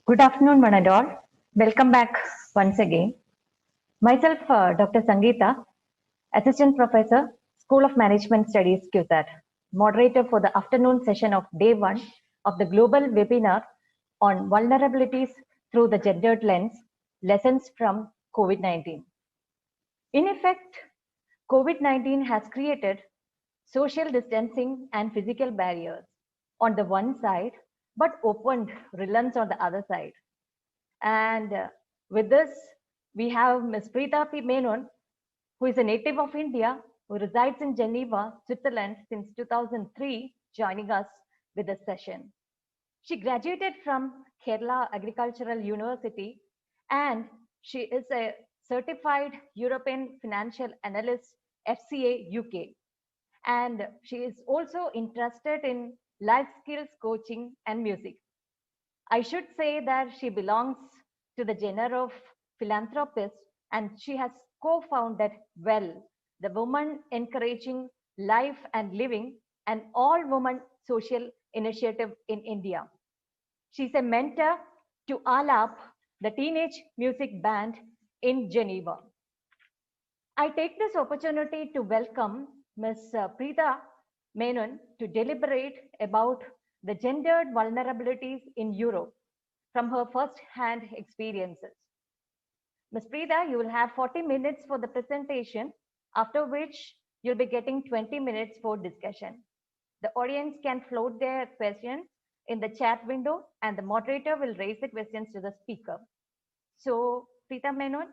Good afternoon, Manador. Welcome back once again. Myself, Dr. Sangeeta, Assistant Professor, School of Management Studies, QSAT, moderator for the afternoon session of day one of the global webinar on vulnerabilities through the gendered lens, lessons from COVID-19. In effect, COVID-19 has created social distancing and physical barriers on the one side, but opened realms on the other side. And with this, we have Ms. Preeta P. Menon, who is a native of India, who resides in Geneva, Switzerland since 2003, joining us with this session. She graduated from Kerala Agricultural University and she is a certified European financial analyst, FCA UK. And she is also interested in life skills coaching and music. I should say that she belongs to the genre of philanthropist and she has co-founded WELL, the Women Encouraging Life and Living, an all-woman social initiative in India. She's a mentor to Alap, the teenage music band in Geneva. I take this opportunity to welcome Ms. Preeta Menon to deliberate about the gendered vulnerabilities in Europe from her first-hand experiences. Ms. Preeta, you will have 40 minutes for the presentation, after which you'll be getting 20 minutes for discussion. The audience can float their questions in the chat window and the moderator will raise the questions to the speaker. So, Preeta Menon,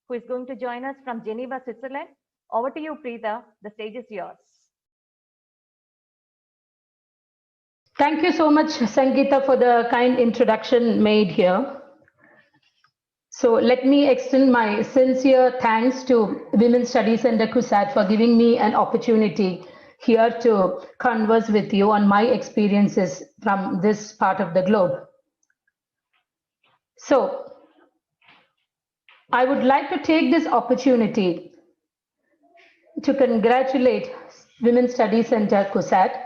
who is going to join us from Geneva, Switzerland. Over to you, Preeta. The stage is yours. Thank you so much, Sangeeta, for the kind introduction made here. So let me extend my sincere thanks to Women's Studies Center CUSAT for giving me an opportunity here to converse with you on my experiences from this part of the globe. So I would like to take this opportunity to congratulate Women's Studies Center CUSAT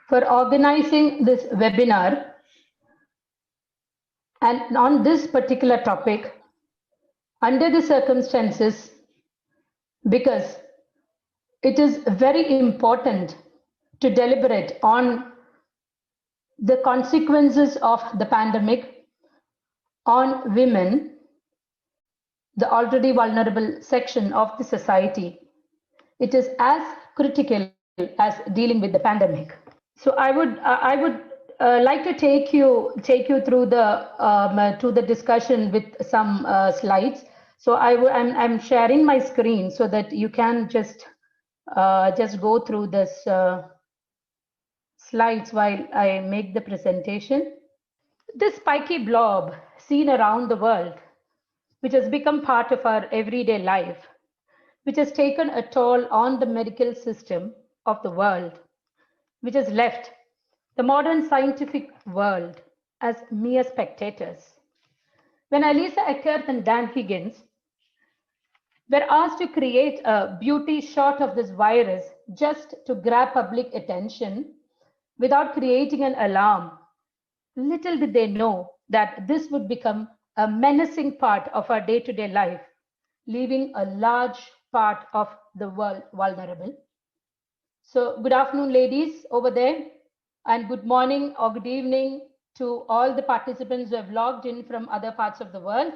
for organizing this webinar and on this particular topic under the circumstances, because it is very important to deliberate on the consequences of the pandemic on women, the already vulnerable section of the society. It is as critical as dealing with the pandemic. So I would like to take you through the to the discussion with some slides. So I'm sharing my screen so that you can just go through this slides while I make the presentation. This spiky blob seen around the world, which has become part of our everyday life, which has taken a toll on the medical system of the world, which has left the modern scientific world as mere spectators. When Elisa Eckert and Dan Higgins were asked to create a beauty shot of this virus just to grab public attention without creating an alarm, little did they know that this would become a menacing part of our day-to-day life, leaving a large part of the world vulnerable. So good afternoon, ladies over there, and good morning or good evening to all the participants who have logged in from other parts of the world.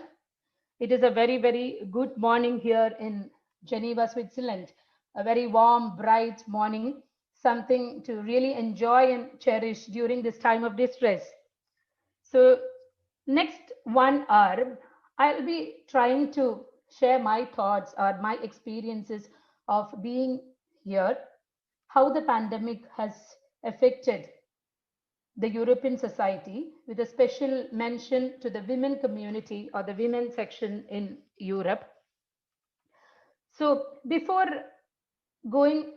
It is a very, very good morning here in Geneva, Switzerland. A very warm, bright morning, something to really enjoy and cherish during this time of distress. So next 1 hour, I'll be trying to share my thoughts or my experiences of being here, how the pandemic has affected the European society, with a special mention to the women community or the women section in Europe. So before going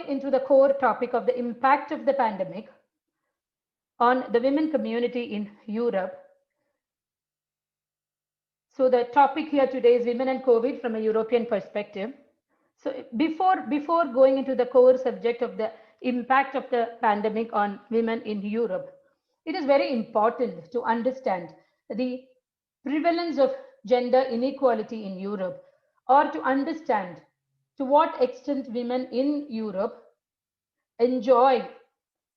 into the core topic of the impact of the pandemic on the women community in Europe, so the topic here today is women and COVID from a European perspective. So before going into the core subject of the impact of the pandemic on women in Europe, it is very important to understand the prevalence of gender inequality in Europe, or to understand to what extent women in Europe enjoy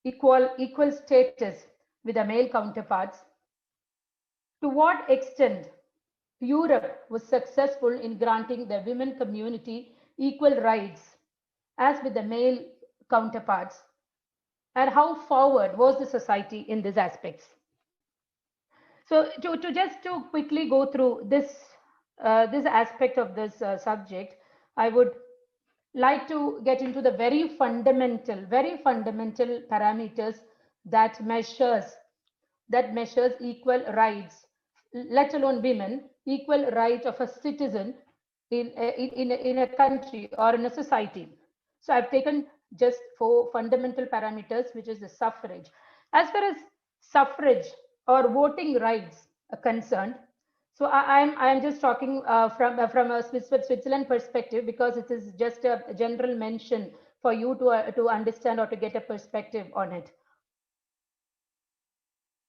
equal status with their male counterparts, to what extent Europe was successful in granting the women community equal rights as with the male counterparts, and how forward was the society in these aspects. So to quickly go through this aspect of this subject, I would like to get into the very fundamental parameters that measures equal rights, let alone women, equal right of a citizen in a country or in a society. So I've taken just 4 fundamental parameters, which is the suffrage. As far as suffrage or voting rights are concerned, so I'm just talking from a Switzerland perspective, because it is just a general mention for you to understand or to get a perspective on it.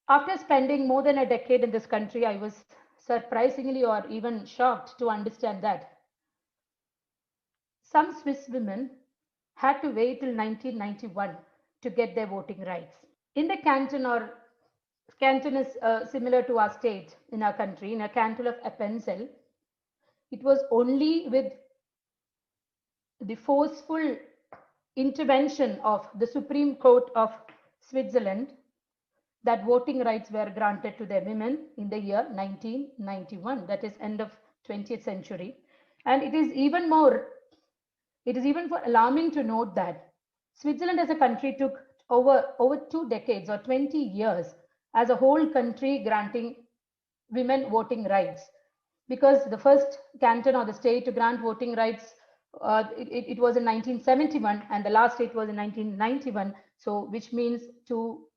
After spending more than a decade in this country, I was surprisingly or even shocked to understand that some Swiss women had to wait till 1991 to get their voting rights. In the canton, or canton is similar to our state in our country, in a canton of Appenzell, it was only with the forceful intervention of the Supreme Court of Switzerland that voting rights were granted to the women in the year 1991, that is end of 20th century. And it is even more alarming to note that Switzerland as a country took over 2 decades or 20 years as a whole country granting women voting rights, because the first canton or the state to grant voting rights, it was in 1971, and the last state was in 1991, so which means 2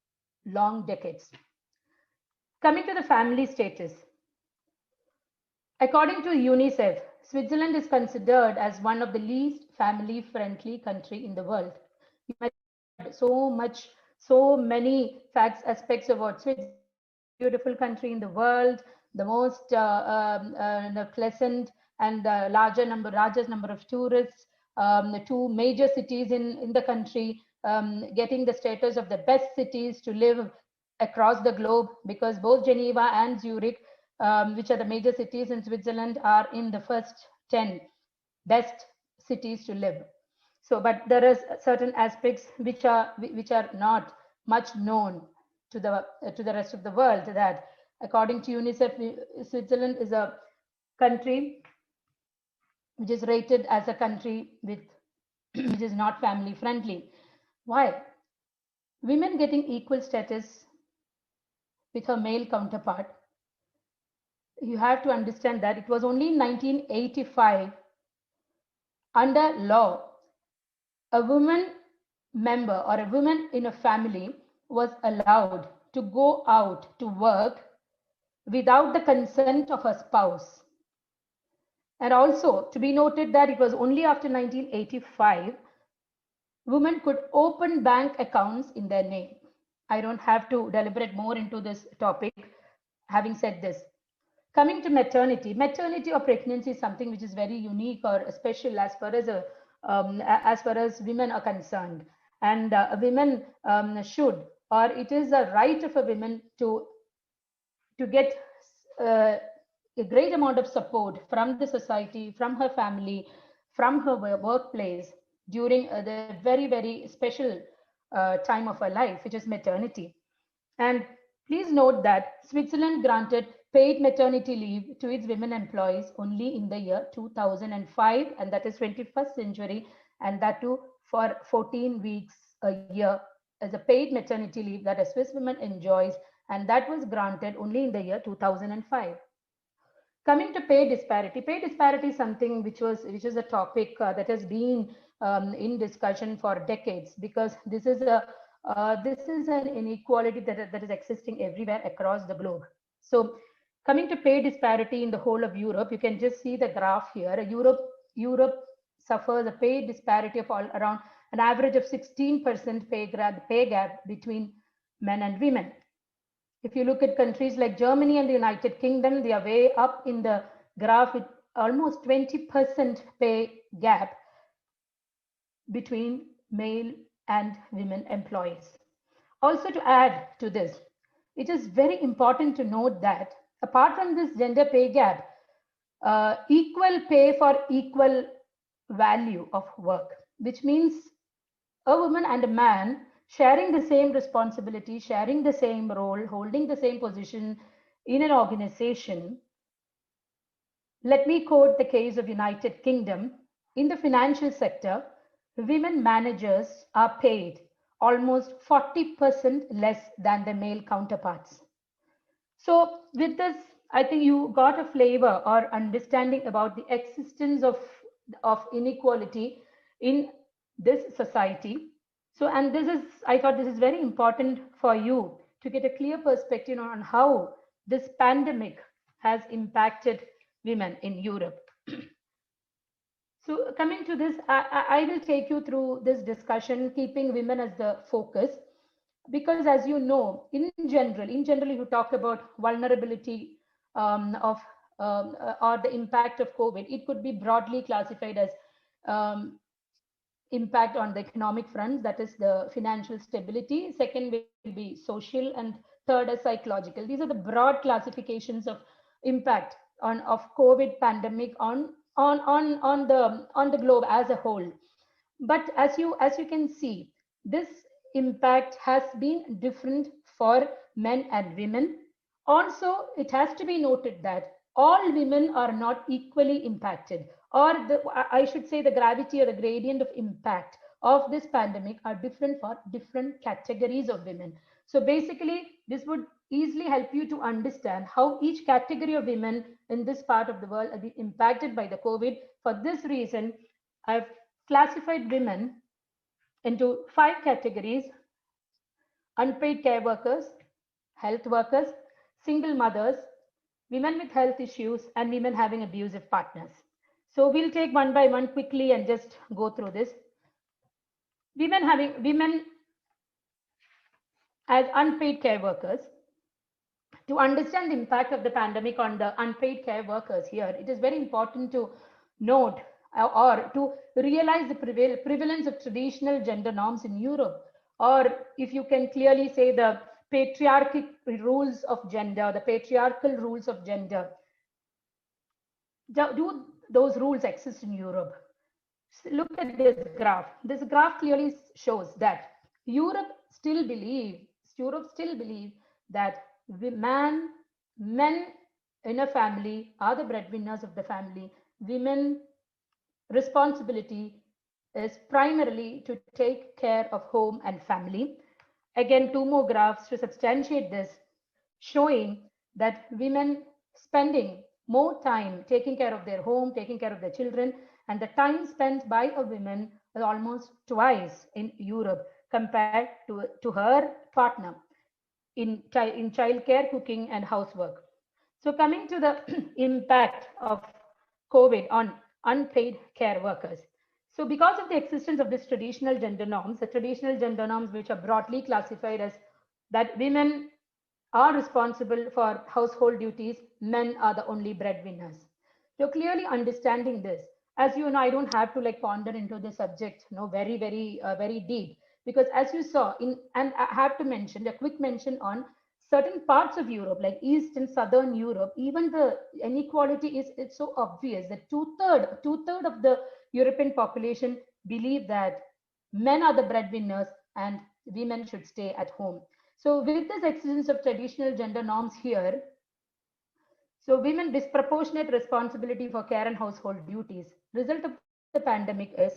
long decades. Coming to the family status, according to UNICEF, Switzerland is considered as one of the least family-friendly country in the world. You might have so many facts, aspects about Switzerland, beautiful country in the world, the most pleasant and largest number of tourists, the 2 major cities in the country, getting the status of the best cities to live across the globe, because both Geneva and Zurich, which are the major cities in Switzerland, are in the first 10 best cities to live. So, but there is certain aspects which are not much known to the rest of the world, that according to UNICEF, Switzerland is a country which is rated as a country with which is not family friendly. Why? Women getting equal status with her male counterpart, you have to understand that it was only in 1985, under law, a woman member or a woman in a family was allowed to go out to work without the consent of her spouse. And also to be noted that it was only after 1985 women could open bank accounts in their name. I don't have to deliberate more into this topic. Having said this, coming to maternity or pregnancy is something which is very unique or special as far as women are concerned, and women should, or it is a right of a woman to get a great amount of support from the society, from her family, from her workplace during the very special time of her life, which is maternity. And please note that Switzerland granted paid maternity leave to its women employees only in the year 2005, and that is 21st century, and that too for 14 weeks a year as a paid maternity leave that a Swiss woman enjoys, and that was granted only in the year 2005. Coming to pay disparity is something which is a topic that has been in discussion for decades, because this is an inequality that is existing everywhere across the globe. So coming to pay disparity in the whole of Europe, you can just see the graph here. Europe suffers a pay disparity of around an average of 16% pay gap between men and women. If you look at countries like Germany and the United Kingdom, they are way up in the graph with almost 20% pay gap between male and women employees. Also, to add to this, it is very important to note that apart from this gender pay gap, equal pay for equal value of work, which means a woman and a man sharing the same responsibility, sharing the same role, holding the same position in an organization. Let me quote the case of United Kingdom. In the financial sector, women managers are paid almost 40% less than their male counterparts. So with this, I think you got a flavor or understanding about the existence of inequality in this society. So, and this is, I thought this is very important for you to get a clear perspective on how this pandemic has impacted women in Europe. So coming to this, I will take you through this discussion, keeping women as the focus, because as you know, in general, if you talk about vulnerability of or the impact of COVID, it could be broadly classified as impact on the economic front, that is the financial stability. Second will be social, and third is psychological. These are the broad classifications of impact of COVID pandemic on the globe as a whole. But as you can see, this impact has been different for men and women. Also, it has to be noted that all women are not equally impacted, or I should say the gravity or the gradient of impact of this pandemic are different for different categories of women. So basically, this would easily help you to understand how each category of women in this part of the world are being impacted by the COVID. For this reason, I've classified women into 5 categories: unpaid care workers, health workers, single mothers, women with health issues, and women having abusive partners. So we'll take one by one quickly and just go through this. Women as unpaid care workers. To understand the impact of the pandemic on the unpaid care workers here, it is very important to note or to realize the prevalence of traditional gender norms in Europe, or if you can clearly say the patriarchal rules of gender, the patriarchal rules of gender. Do those rules exist in Europe? Look at this graph. This graph clearly shows that Europe still believe that men in a family are the breadwinners of the family. Women responsibility is primarily to take care of home and family. Again, 2 more graphs to substantiate this, showing that women spending more time taking care of their home, taking care of their children, and the time spent by a woman is almost twice in Europe compared to her partner in childcare, cooking, and housework. So coming to the impact of COVID on unpaid care workers. So because of the existence of these traditional gender norms, the traditional gender norms which are broadly classified as that women are responsible for household duties, men are the only breadwinners. So clearly understanding this, as you know, I don't have to like ponder into the subject, very deep, because as you saw and I have to mention a quick mention on certain parts of Europe, like East and Southern Europe, even the inequality it's so obvious that two-third of the European population believe that men are the breadwinners and women should stay at home. So with this existence of traditional gender norms here, so women disproportionate responsibility for care and household duties. Result of the pandemic is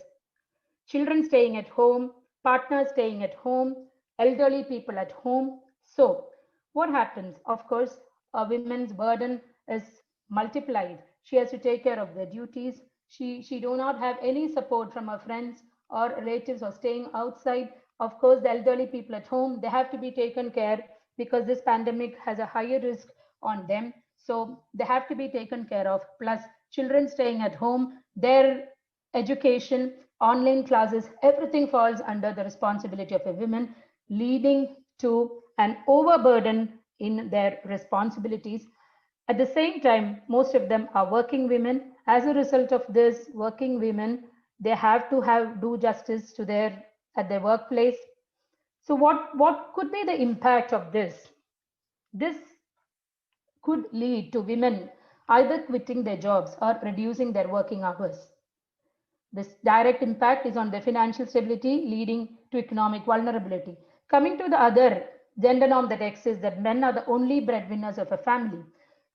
children staying at home, partners staying at home, elderly people at home. So what happens? Of course, a woman's burden is multiplied. She has to take care of the duties. She do not have any support from her friends or relatives or staying outside. Of course, the elderly people at home, they have to be taken care because this pandemic has a higher risk on them. So they have to be taken care of. Plus children staying at home, their education, online classes, everything falls under the responsibility of a woman, leading to an overburden in their responsibilities. At the same time, most of them are working women. As a result of this, working women, they have to do justice to at their workplace. So what could be the impact of this? This could lead to women either quitting their jobs or reducing their working hours. This direct impact is on their financial stability, leading to economic vulnerability. Coming to the other gender norm that exists, that men are the only breadwinners of a family.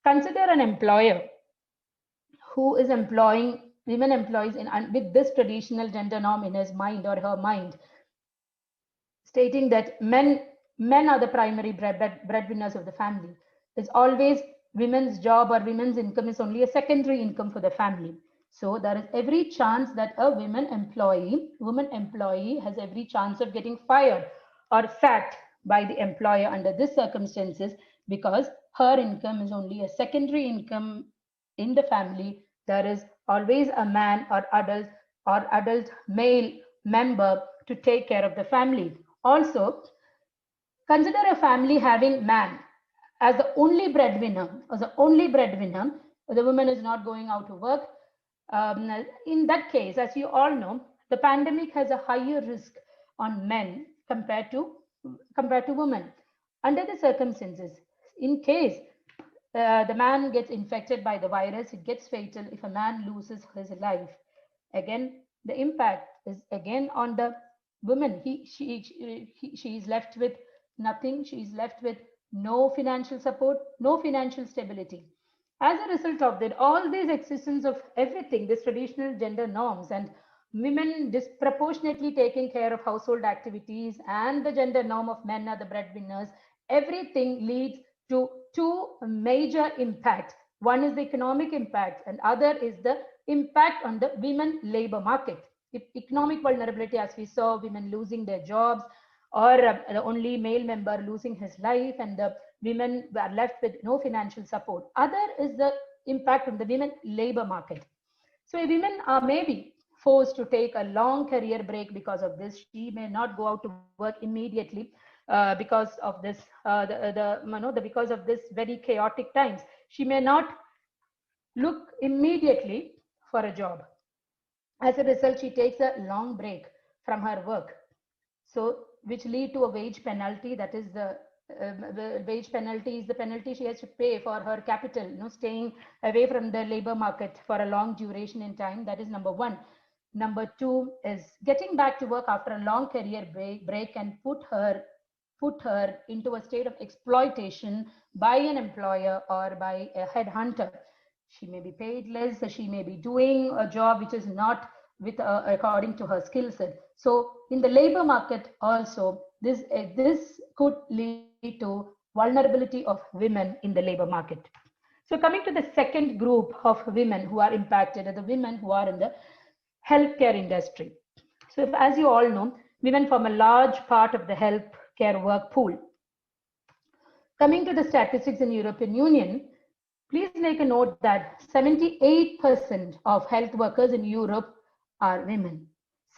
Consider an employer who is employing women employees with this traditional gender norm in his mind or her mind, stating that men are the primary breadwinners of the family. It's always women's job or women's income is only a secondary income for the family. So there is every chance that a woman employee has every chance of getting fired or sacked by the employer under these circumstances, because her income is only a secondary income in the family. There is always a man or adult male member to take care of the family. Also, consider a family having man as the only breadwinner, the woman is not going out to work. In that case, as you all know, the pandemic has a higher risk on men compared to women. Under the circumstances, in case the man gets infected by the virus, it gets fatal if a man loses his life. Again, the impact is again on the woman. She is left with nothing. She is left with no financial support, no financial stability. As a result of that, all these existence of everything, these traditional gender norms and women disproportionately taking care of household activities and the gender norm of men are the breadwinners, everything leads to two major impacts. One is the economic impact and other is the impact on the women labor market. Economic vulnerability, as we saw, women losing their jobs, or the only male member losing his life, and the women were left with no financial support. Other is the impact on the women labor market. So women are maybe forced to take a long career break because of this. She may not go out to work immediately because of this, because of this very chaotic times. She may not look immediately for a job. As a result, she takes a long break from her work, so which lead to a wage penalty. That is the wage penalty is the penalty she has to pay for her capital, staying away from the labor market for a long duration in time. That is number one. Number two is getting back to work after a long career break and put her into a state of exploitation by an employer or by a headhunter. She may be paid less, she may be doing a job which is not according to her skill set. So in the labor market also, this could lead to vulnerability of women in the labor market. So coming to the second group of women who are impacted are the women who are in the healthcare industry. So as you all know, women form a large part of the healthcare work pool. Coming to the statistics in European Union, please make a note that 78% of health workers in Europe are women.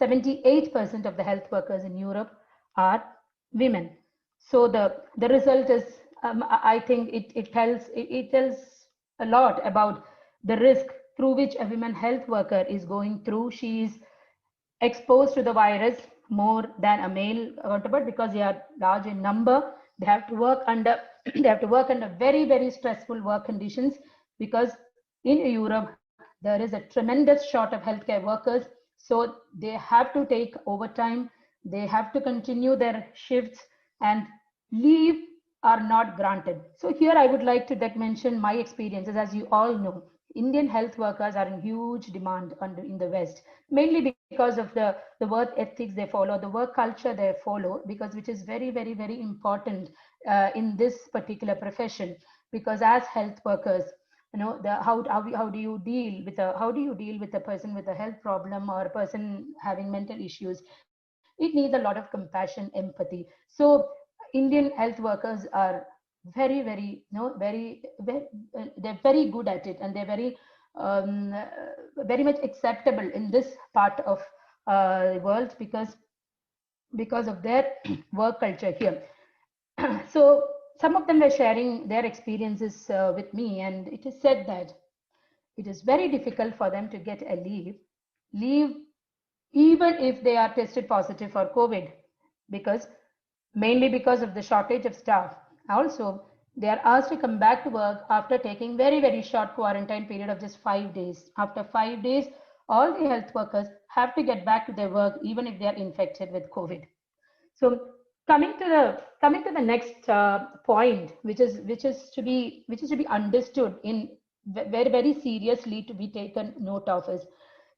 78% of the health workers in Europe are women. So the result is, I think it tells a lot about the risk through which a women health worker is going through. She is exposed to the virus more than a male counterpart because they are large in number. They have to work under very, very stressful work conditions, because in Europe there is a tremendous short of healthcare workers. So they have to take overtime, they have to continue their shifts, and leave are not granted. So here I would like to mention my experiences. As you all know, Indian health workers are in huge demand in the West, mainly because of the work ethics they follow, the work culture they follow, because which is very, very, very important in this particular profession. Because as health workers, how do you deal with a person with a health problem or a person having mental issues? It needs a lot of compassion, empathy. So Indian health workers are very, very, they're very good at it, and they're very very much acceptable in this part of the world because of their work culture here. So some of them were sharing their experiences with me, and it is said that it is very difficult for them to get a leave even if they are tested positive for COVID, because mainly because of the shortage of staff. Also, they are asked to come back to work after taking very short quarantine period of just 5 days. After 5 days, all the health workers have to get back to their work even if they are infected with COVID. So coming to the next point, which is to be understood in very seriously, to be taken note of, is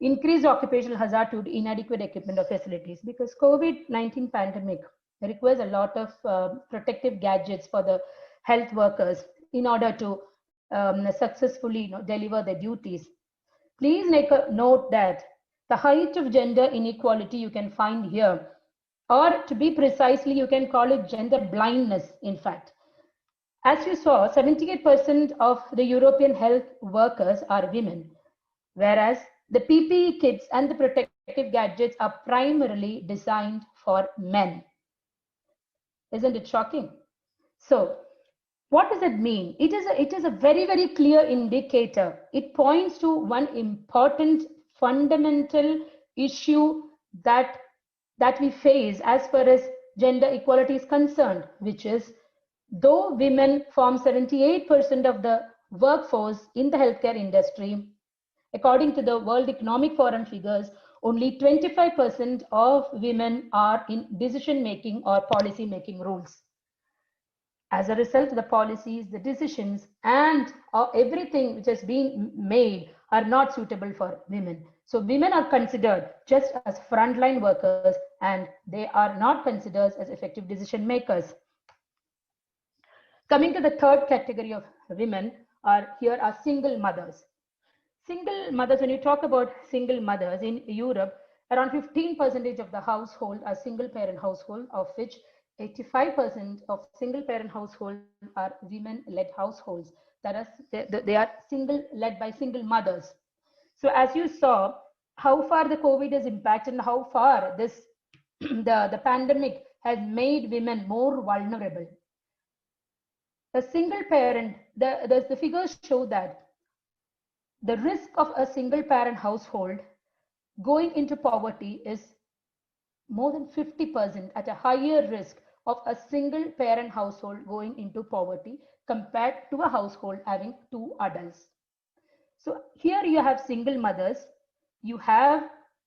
increased occupational hazard due to inadequate equipment or facilities, because COVID-19 pandemic requires a lot of protective gadgets for the health workers in order to successfully deliver their duties. Please make a note that the height of gender inequality you can find here, or to be precisely, you can call it gender blindness, in fact. As you saw, 78% of the European health workers are women, whereas the PPE kits and the protective gadgets are primarily designed for men. Isn't it shocking? So, what does it mean? It is a very clear indicator. It points to one important fundamental issue that we face as far as gender equality is concerned, which is, though women form 78% of the workforce in the healthcare industry, according to the World Economic Forum figures, only 25% of women are in decision-making or policy-making roles. As a result, the policies, the decisions, and everything which has been made are not suitable for women. So women are considered just as frontline workers, and they are not considered as effective decision makers. Coming to the third category of women here are single mothers. Single mothers, when you talk about single mothers in Europe, around 15% of the household are single parent household, of which 85% of single parent households are women-led households. That is, they are led by single mothers. So as you saw, how far the COVID has impacted and how far this the pandemic has made women more vulnerable. A single parent, the figures show that the risk of a single parent household going into poverty is more than 50%, at a higher risk of a single parent household going into poverty compared to a household having two adults. So here you have single mothers, you have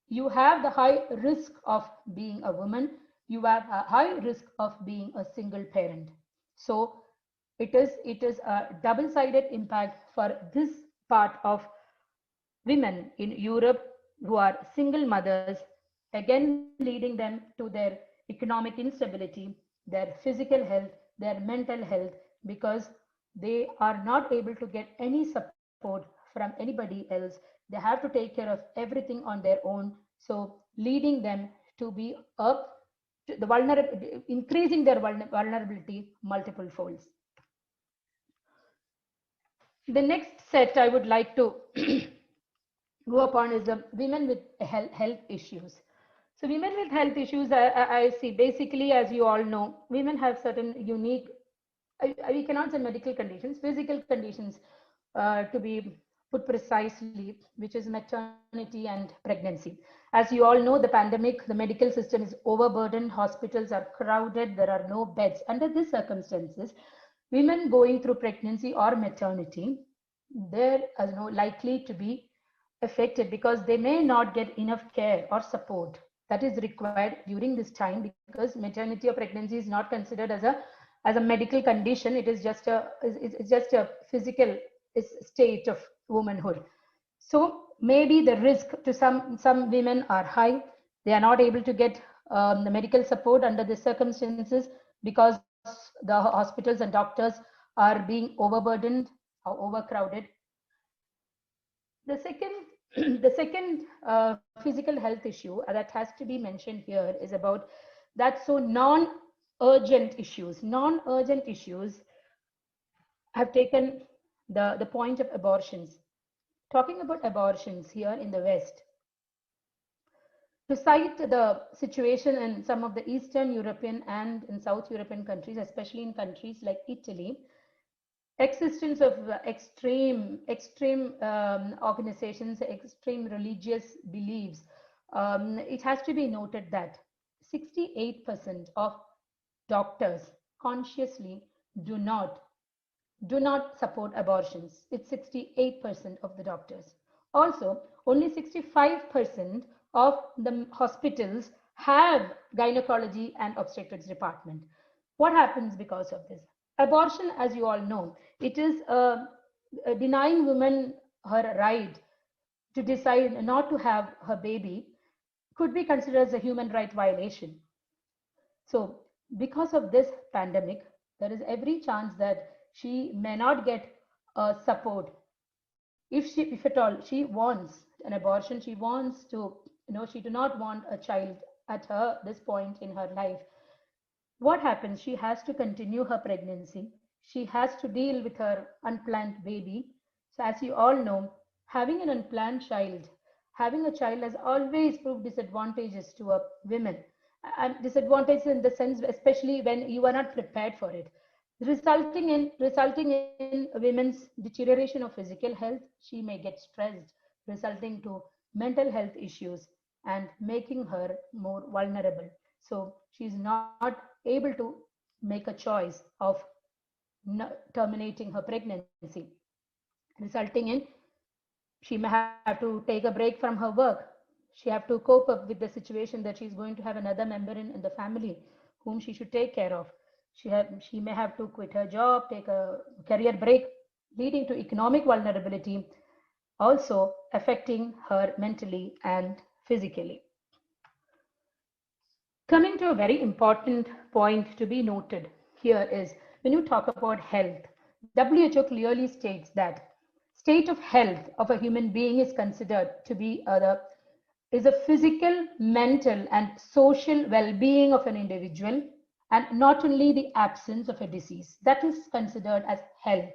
the high risk of being a woman, you have a high risk of being a single parent. So it is a double-sided impact for this part of women in Europe who are single mothers, again leading them to their economic instability, their physical health, their mental health, because they are not able to get any support from anybody else. They have to take care of everything on their own. So leading them to be up to the increasing their vulnerability multiple folds. The next set I would like to go upon is the women with health issues. So women with health issues, I see, basically, as you all know, women have certain unique, we cannot say medical conditions, physical conditions, to be put precisely, which is maternity and pregnancy. As you all know, the pandemic, the medical system is overburdened, hospitals are crowded, there are no beds. Under these circumstances, women going through pregnancy or maternity, they're likely to be affected because they may not get enough care or support that is required during this time, because maternity or pregnancy is not considered as a medical condition. It is just a physical state of womanhood. So maybe the risk to some women are high. They are not able to get the medical support under the circumstances because the hospitals and doctors are being overburdened or overcrowded. The second physical health issue that has to be mentioned here is about that. So non-urgent issues have taken the point of abortions. Talking about abortions here in the West, To cite the situation in some of the Eastern European and in South European countries, especially in countries like Italy, existence of extreme organizations, extreme religious beliefs, it has to be noted that 68% of doctors consciously do not support abortions. It's 68% of the doctors. Also, only 65% of the hospitals have gynecology and obstetrics department. What happens because of this? Abortion, as you all know, it is denying women her right to decide not to have her baby, could be considered as a human right violation. So because of this pandemic, there is every chance that she may not get support. If at all she wants an abortion, she wants to, she do not want a child at this point in her life. What happens? She has to continue her pregnancy. She has to deal with her unplanned baby. So as you all know, having an unplanned child, having a child has always proved disadvantageous to a women. And disadvantages in the sense, especially when you are not prepared for it, resulting in women's deterioration of physical health. She may get stressed, resulting to mental health issues and making her more vulnerable. So she's not able to make a choice of terminating her pregnancy, resulting in she may have to take a break from her work. She have to cope up with the situation that she's going to have another member in the family whom she should take care of. She may have to quit her job, take a career break, leading to economic vulnerability, also affecting her mentally and physically. Coming to a very important point to be noted here is when you talk about health, WHO clearly states that state of health of a human being is considered to be is a physical, mental, and social well-being of an individual, and not only the absence of a disease. That is considered as health.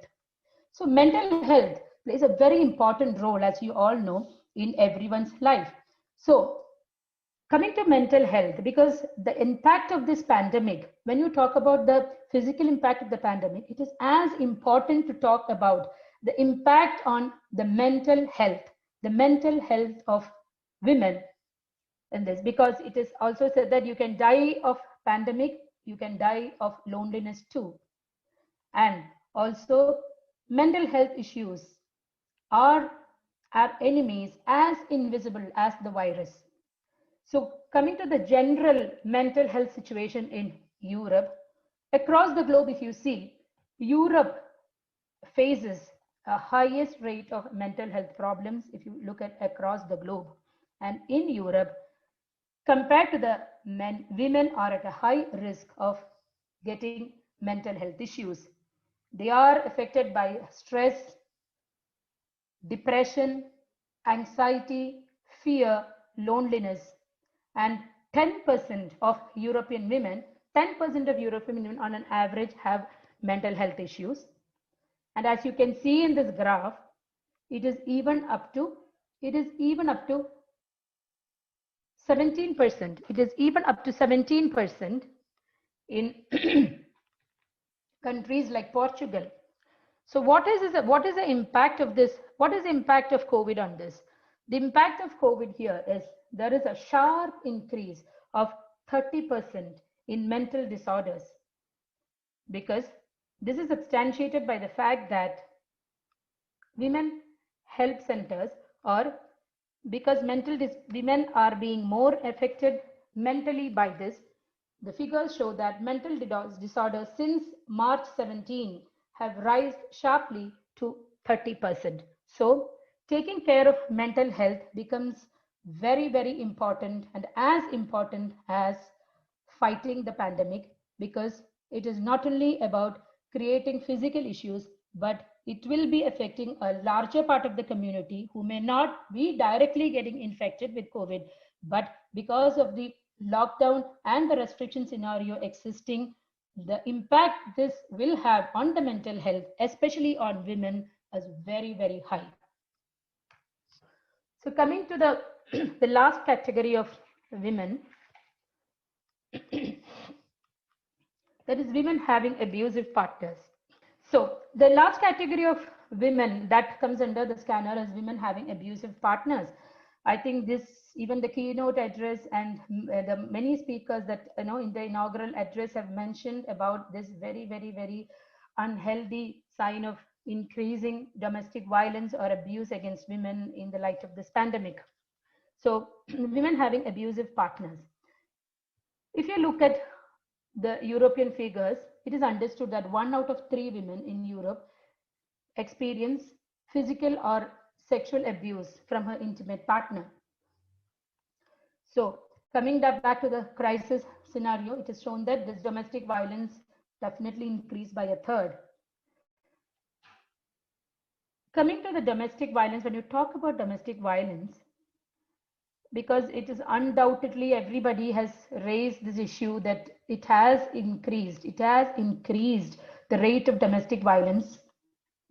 So mental health plays a very important role, as you all know, in everyone's life. So coming to mental health, because the impact of this pandemic, when you talk about the physical impact of the pandemic, it is as important to talk about the impact on the mental health of women in this, because it is also said that you can die of pandemic, you can die of loneliness too. And also mental health issues are our enemies as invisible as the virus. So coming to the general mental health situation in Europe, across the globe, if you see, Europe faces a highest rate of mental health problems if you look at across the globe. And in Europe, compared to the men, women are at a high risk of getting mental health issues. They are affected by stress, depression, anxiety, fear, loneliness, and 10% of European women, 10% of European women on an average have mental health issues. And as you can see in this graph, it is even up to 17%. It is even up to 17% in countries like Portugal. So what is the impact of this? What is the impact of COVID on this? The impact of COVID here is there is a sharp increase of 30% in mental disorders, because this is substantiated by the fact that women health centers, or because women are being more affected mentally by this, the figures show that mental disorders since March 17 have risen sharply to 30%. So taking care of mental health becomes very, very important, and as important as fighting the pandemic, because it is not only about creating physical issues, but it will be affecting a larger part of the community who may not be directly getting infected with COVID, but because of the lockdown and the restriction scenario existing, the impact this will have on the mental health, especially on women, is very, very high. So coming to the, the last category of women, that is women having abusive partners. So the last category of women that comes under the scanner is women having abusive partners. I think this, even the keynote address and the many speakers that in the inaugural address have mentioned about this very, very, very unhealthy sign of increasing domestic violence or abuse against women in the light of this pandemic. So women having abusive partners. If you look at the European figures, it is understood that 1 out of 3 women in Europe experience physical or sexual abuse from her intimate partner. So coming back to the crisis scenario, it is shown that this domestic violence definitely increased by a third. Coming to the domestic violence, when you talk about domestic violence, because it is undoubtedly everybody has raised this issue that it has increased the rate of domestic violence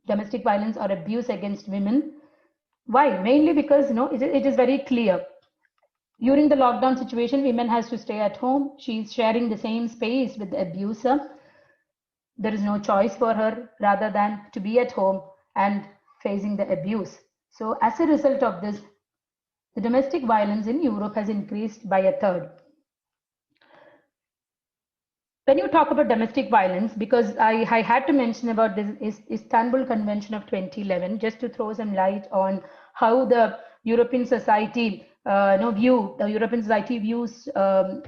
or abuse against women. Why? Mainly because it is very clear. During the lockdown situation, women has to stay at home. She is sharing the same space with the abuser. There is no choice for her rather than to be at home and facing the abuse. So as a result of this, the domestic violence in Europe has increased by a third. When you talk about domestic violence, because I had to mention about this Istanbul Convention of 2011, just to throw some light on how the European society views the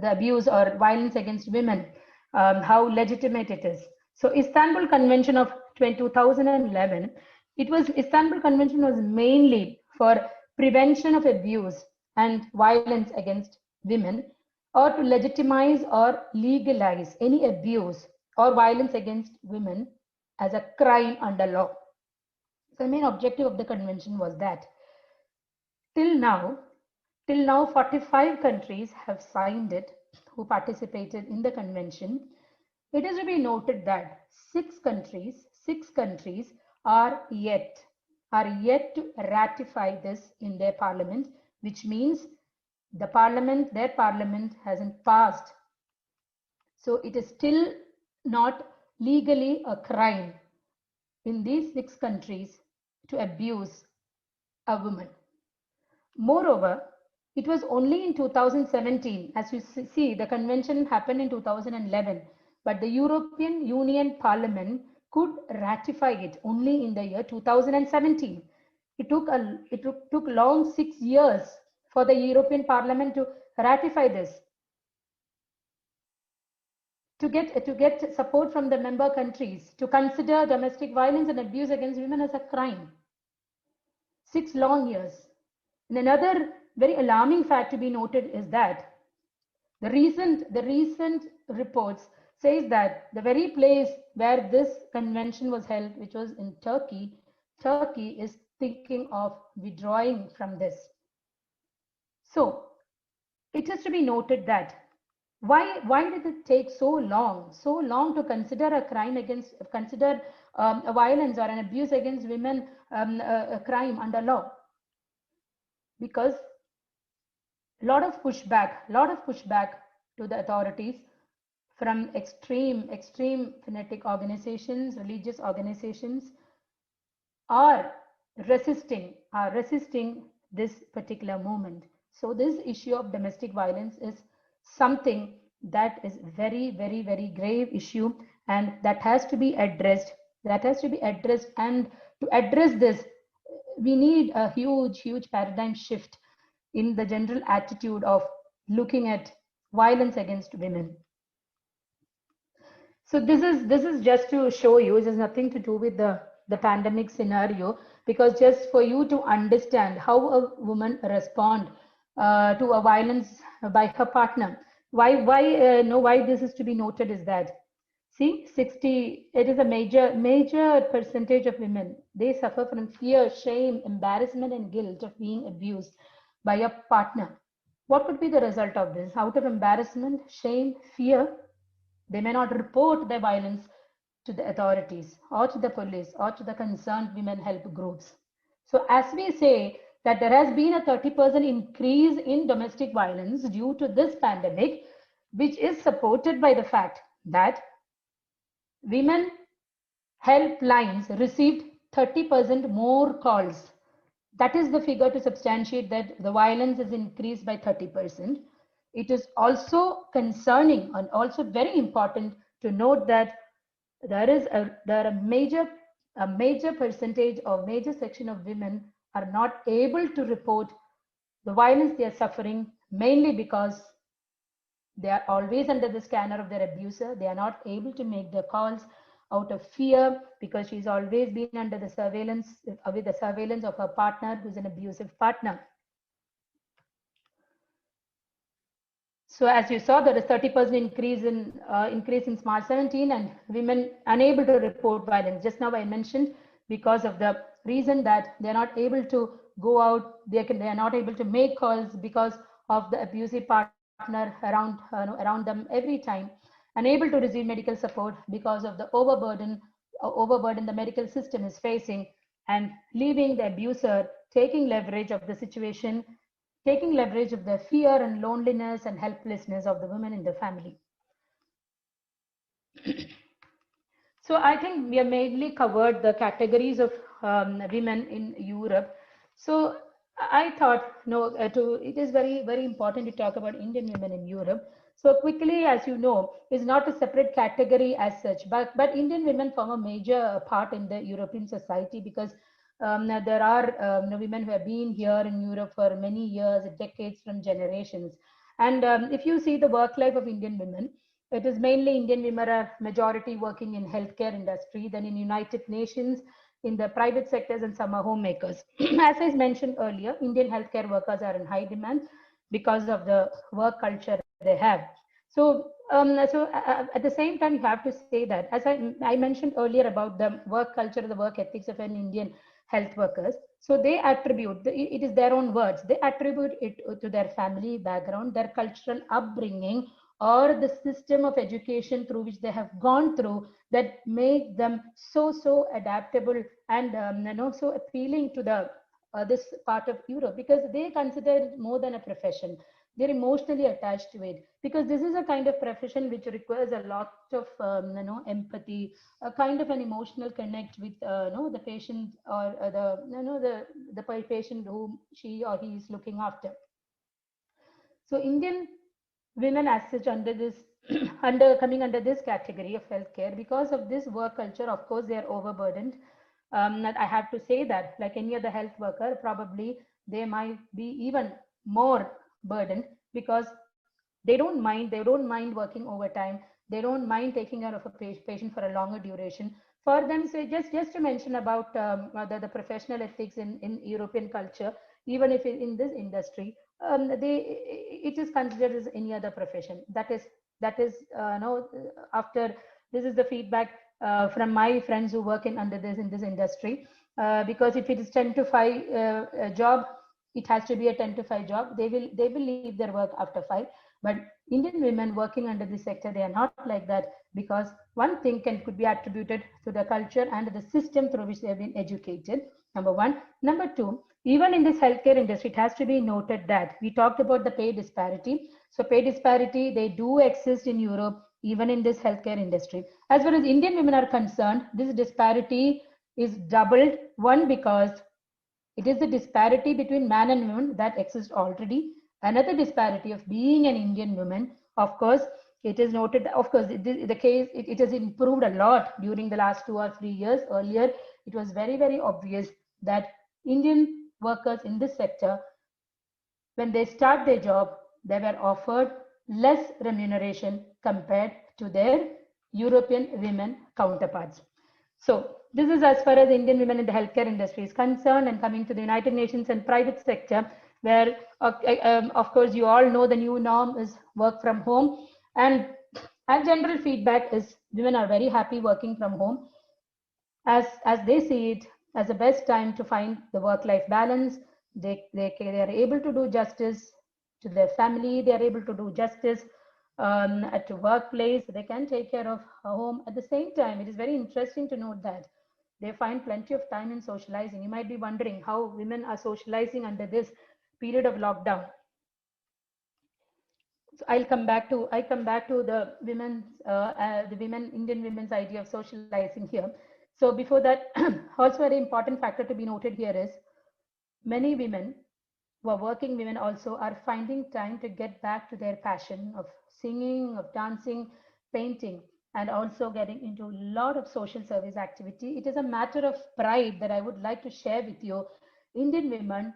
abuse or violence against women, how legitimate it is. So Istanbul Convention of 2011, Istanbul Convention was mainly for prevention of abuse and violence against women, or to legitimize or legalize any abuse or violence against women as a crime under law. So the main objective of the convention was that. Till now, 45 countries have signed it who participated in the convention. It is to be noted that six countries are yet to ratify this in their parliament, which means their parliament hasn't passed. So it is still not legally a crime in these 6 countries to abuse a woman. Moreover, it was only in 2017, as you see, the convention happened in 2011, but the European Union Parliament could ratify it only in the year 2017. It took long 6 years for the European Parliament to ratify this, to get support from the member countries to consider domestic violence and abuse against women as a crime. 6 long years. And another very alarming fact to be noted is that the recent reports says that the very place where this convention was held, which was in Turkey is thinking of withdrawing from this. So it is to be noted that why did it take so long to consider a crime a violence or an abuse against women a crime under law? Because a lot of pushback to the authorities from extreme fanatic organizations, religious organizations are resisting this particular movement. So this issue of domestic violence is something that is very, very, very grave issue, and that has to be addressed. And to address this, we need a huge paradigm shift in the general attitude of looking at violence against women. So this is just to show you, it has nothing to do with the pandemic scenario, because just for you to understand how a woman respond to a violence by her partner. Why this is to be noted is that, see, it is a major percentage of women, they suffer from fear, shame, embarrassment, and guilt of being abused by a partner. What could be the result of this? Out of embarrassment, shame, fear, they may not report their violence to the authorities or to the police or to the concerned women help groups. So as we say that there has been a 30% increase in domestic violence due to this pandemic, which is supported by the fact that women helplines received 30% more calls. That is the figure to substantiate that the violence is increased by 30%. It is also concerning and also very important to note that there are a major percentage or major section of women are not able to report the violence they are suffering, mainly because they are always under the scanner of their abuser. They are not able to make the calls out of fear because she's always been under the surveillance, with the surveillance of her partner who's an abusive partner. So as you saw, there is 30% increase in Smart 17 and women unable to report violence. Just now I mentioned because of the reason that they're not able to go out, they are not able to make calls because of the abusive partner around them every time, unable to receive medical support because of the overburden the medical system is facing, and leaving the abuser taking leverage of the situation, taking leverage of the fear and loneliness and helplessness of the women in the family. So I think we have mainly covered the categories of women in Europe. So I thought, it is very, very important to talk about Indian women in Europe. So quickly, as you know, is not a separate category as such, but Indian women form a major part in the European society because there are women who have been here in Europe for many years, decades, from generations. And if you see the work life of Indian women, it is mainly Indian women are majority working in healthcare industry, then in United Nations, in the private sectors, and some are homemakers. As I mentioned earlier, Indian healthcare workers are in high demand because of the work culture they have. So, at the same time, you have to say that, as I mentioned earlier about the work culture, the work ethics of an Indian health workers. So they attribute, it is their own words, they attribute it to their family background, their cultural upbringing, or the system of education through which they have gone through that make them so adaptable and so appealing to the this part of Europe, because they consider it more than a profession. They're emotionally attached to it because this is a kind of profession which requires a lot of empathy, a kind of an emotional connect with the patient or the patient whom she or he is looking after. So Indian women as such under this coming under this category of healthcare, because of this work culture, of course they are overburdened. I have to say that, like any other health worker, probably they might be even more burdened because they don't mind working overtime, they don't mind taking care of a patient for a longer duration. For them, so just to mention about the professional ethics in European culture, even if in this industry, it is considered as any other profession. That is after this is the feedback from my friends who work in this industry, because if it is 10 to 5 job, it has to be a 10 to 5 job. They will leave their work after 5. But Indian women working under this sector, they are not like that, because one thing could be attributed to the culture and the system through which they have been educated. Number one. Number two, even in this healthcare industry, it has to be noted that we talked about the pay disparity. So pay disparity, they do exist in Europe, even in this healthcare industry. As far as Indian women are concerned, this disparity is doubled. One, because it is the disparity between man and woman that exists already. Another disparity of being an Indian woman, of course, it is noted, of course, it has improved a lot during the last 2 or 3 years. Earlier, it was very, very obvious that Indian workers in this sector, when they start their job, they were offered less remuneration compared to their European women counterparts. So this is as far as Indian women in the healthcare industry is concerned. And coming to the United Nations and private sector, where of course you all know the new norm is work from home, and general feedback is women are very happy working from home, as they see it as the best time to find the work-life balance. They are able to do justice to their family, they are able to do justice at the workplace, they can take care of home. At the same time, it is very interesting to note that They find plenty of time in socializing. You might be wondering how women are socializing under this period of lockdown. So I come back to the Indian women's idea of socializing here. So before that, also a very important factor to be noted here is many women who are working women also are finding time to get back to their passion of singing, of dancing, painting, and also getting into a lot of social service activity. It is a matter of pride that I would like to share with you. Indian women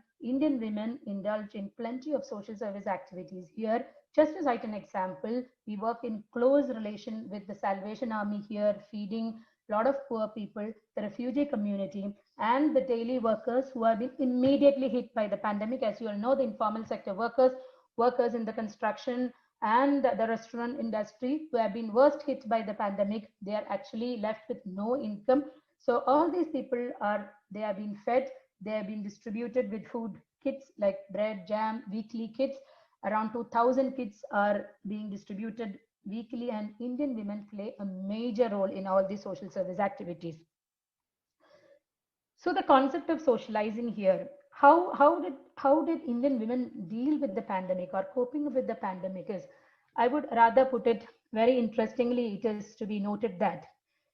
indulge in plenty of social service activities here. Just to cite an example, we work in close relation with the Salvation Army here, feeding a lot of poor people, the refugee community, and the daily workers who have been immediately hit by the pandemic. As you all know, the informal sector workers, workers in the construction and the restaurant industry who have been worst hit by the pandemic, they are actually left with no income. So all these people they have been fed, they have been distributed with food kits like bread, jam, weekly kits. Around 2,000 kits are being distributed weekly, and Indian women play a major role in all these social service activities. So the concept of socializing here, how did Indian women deal with the pandemic or coping with the pandemic is, I would rather put it very interestingly. It is to be noted that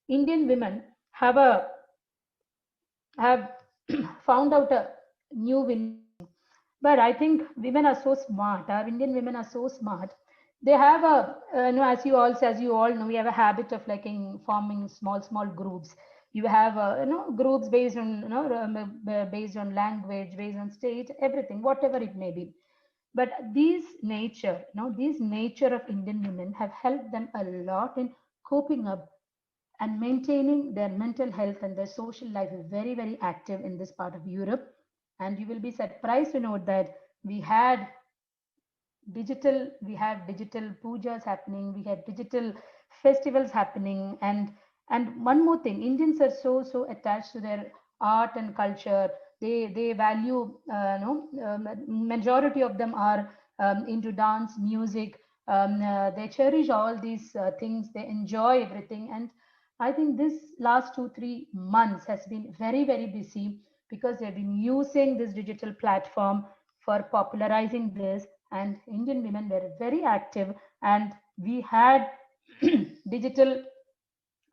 Indian women have found out a new winning. But I think women are so smart. Our Indian women are so smart. They have as you all know, we have a habit of forming small groups. You have groups based on based on language, based on state, everything, whatever it may be. But these nature of Indian women have helped them a lot in coping up and maintaining their mental health, and their social life is very, very active in this part of Europe. And you will be surprised to note that we had digital pujas happening, we had digital festivals happening, and one more thing, Indians are so attached to their art and culture. They value majority of them are into dance, music. They cherish all these things, they enjoy everything. And I think this last 2-3 months has been very, very busy because they've been using this digital platform for popularizing this, and Indian women were very active. And we had digital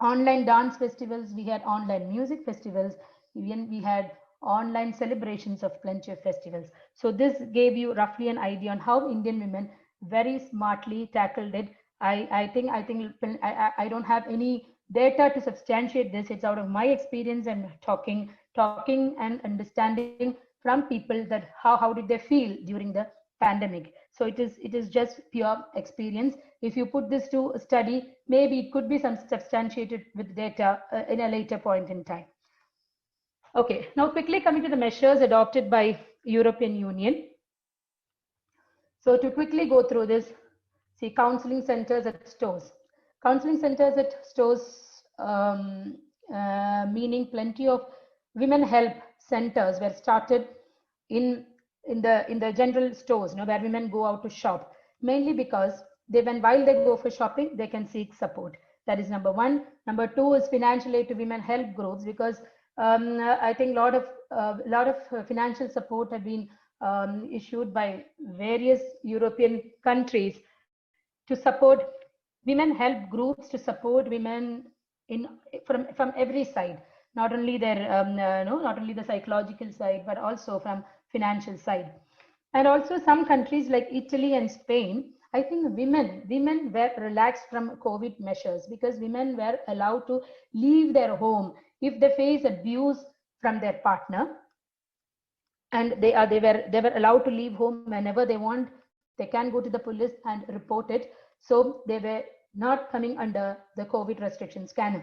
online dance festivals, we had online music festivals, even we had online celebrations of plenty of festivals. So this gave you roughly an idea on how Indian women very smartly tackled it. I think I don't have any data to substantiate this. It's out of my experience and talking and understanding from people that how did they feel during the pandemic. So it is just pure experience. If you put this to study, maybe it could be some substantiated with data in a later point in time. Okay, now quickly coming to the measures adopted by European Union. So to quickly go through this, see, counseling centers at stores. Counseling centers at stores, meaning plenty of women help centers were started in the general stores, where women go out to shop, mainly because while they go for shopping, they can seek support. That is number one. Number two is financial aid to women help groups, because I think a lot of financial support have been issued by various European countries to support women help groups, to support women from every side, not only their not only the psychological side, but also from financial side. And also some countries like Italy and Spain, I think women were relaxed from COVID measures, because women were allowed to leave their home if they face abuse from their partner, and they were allowed to leave home whenever they want. They can go to the police and report it. So they were not coming under the COVID restrictions canon.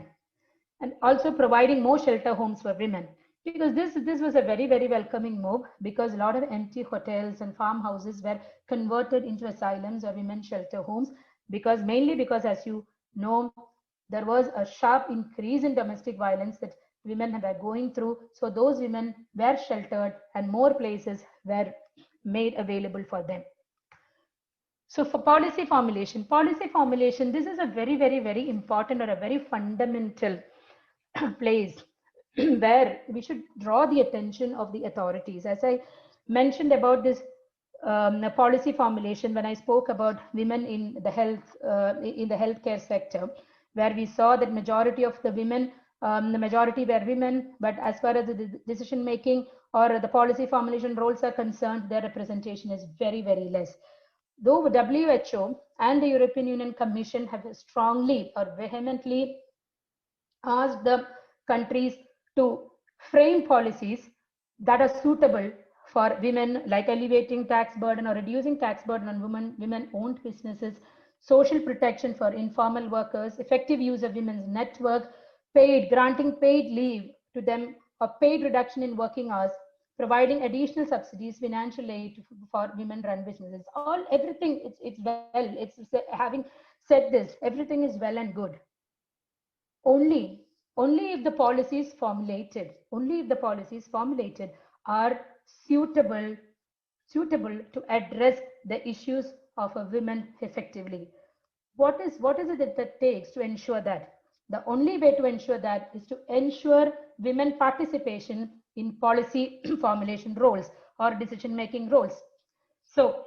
And also providing more shelter homes for women, because this was a very, very welcoming move, because a lot of empty hotels and farmhouses were converted into asylums or women shelter homes, mainly because, as you know, there was a sharp increase in domestic violence that women were going through. So those women were sheltered and more places were made available for them. So for policy formulation, this is a very, very, very important or a very fundamental place. where we should draw the attention of the authorities. As I mentioned about this policy formulation when I spoke about women in the healthcare sector, where we saw that majority of the women, the majority were women, but as far as the decision making or the policy formulation roles are concerned, their representation is very, very less. Though WHO and the European Union Commission have strongly or vehemently asked the countries to frame policies that are suitable for women, like alleviating tax burden or reducing tax burden on women-owned businesses, social protection for informal workers, effective use of women's network, granting paid leave to them, or paid reduction in working hours, providing additional subsidies, financial aid for women-run businesses. Everything, it's well. It's having said this, everything is well and good. Only if the policies formulated are suitable to address the issues of a women effectively. What is it that takes to ensure that? The only way to ensure that is to ensure women participation in policy formulation roles or decision making roles. So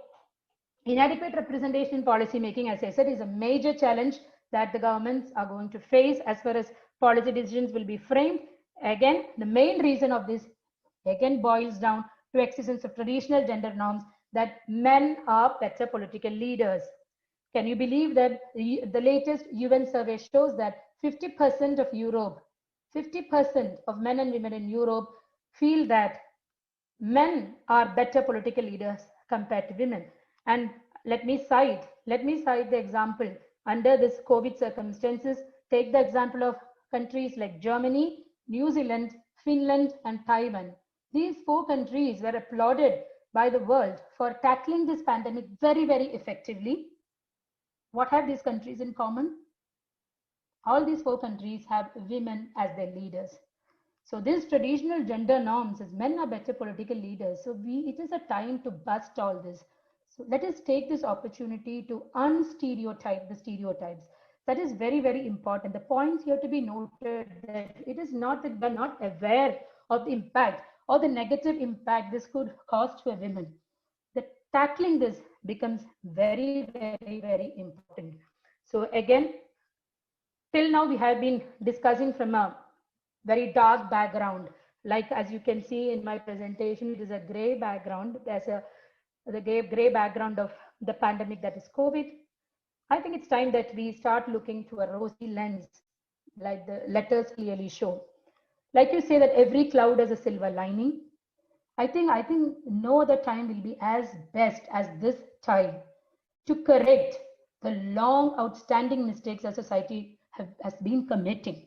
inadequate representation in policy making, as I said, is a major challenge that the governments are going to face as far as policy decisions will be framed. Again, the main reason of this again boils down to existence of traditional gender norms that men are better political leaders. Can you believe that the latest UN survey shows that 50% of Europe, 50% of men and women in Europe feel that men are better political leaders compared to women. And let me cite the example under this COVID circumstances. Take the example of countries like Germany, New Zealand, Finland, and Taiwan. These 4 countries were applauded by the world for tackling this pandemic very, very effectively. What have these countries in common? All these 4 countries have women as their leaders. So these traditional gender norms as men are better political leaders. So it is a time to bust all this. So let us take this opportunity to unstereotype the stereotypes. That is very, very important. The points here to be noted that it is not that we're not aware of the impact or the negative impact this could cause to a woman. That tackling this becomes very, very, very important. So again, till now we have been discussing from a very dark background. Like as you can see in my presentation, it is a gray background. There's the gray background of the pandemic, that is COVID. I think it's time that we start looking through a rosy lens, like the letters clearly show. Like you say that every cloud has a silver lining. I think no other time will be as best as this time to correct the long outstanding mistakes our society has been committing.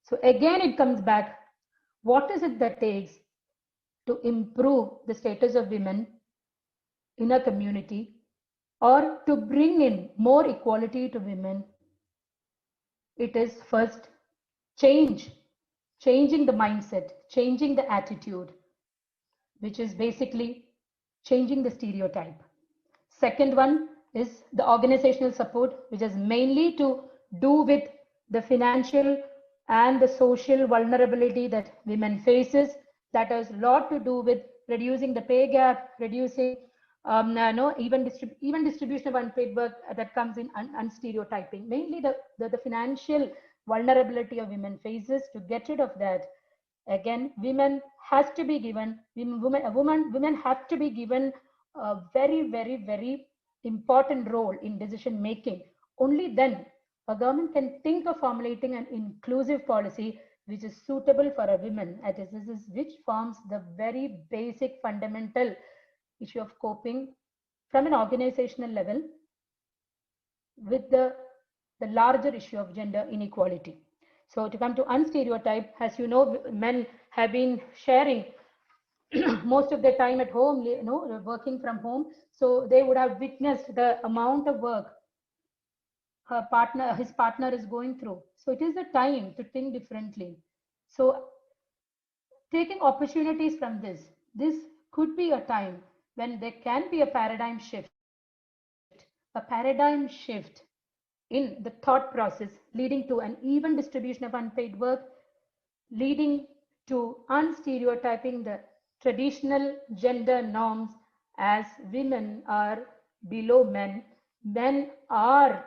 So again, it comes back, what is it that takes to improve the status of women in a community or to bring in more equality to women? It is first changing the mindset, changing the attitude, which is basically changing the stereotype. Second one is the organizational support, which is mainly to do with the financial and the social vulnerability that women faces. That has a lot to do with reducing the pay gap, reducing even distribution of unpaid work that comes in unstereotyping. Mainly the financial vulnerability of women faces. To get rid of that, again, women have to be given a very, very, very important role in decision making. Only then a government can think of formulating an inclusive policy which is suitable for a woman, which forms the very basic fundamental issue of coping from an organizational level with the larger issue of gender inequality. So to come to unstereotype, as you know, men have been sharing most of their time at home, working from home. So they would have witnessed the amount of work his partner is going through. So it is a time to think differently. So taking opportunities from this could be a time when there can be a paradigm shift in the thought process leading to an even distribution of unpaid work, leading to unstereotyping the traditional gender norms as women are below men. Men are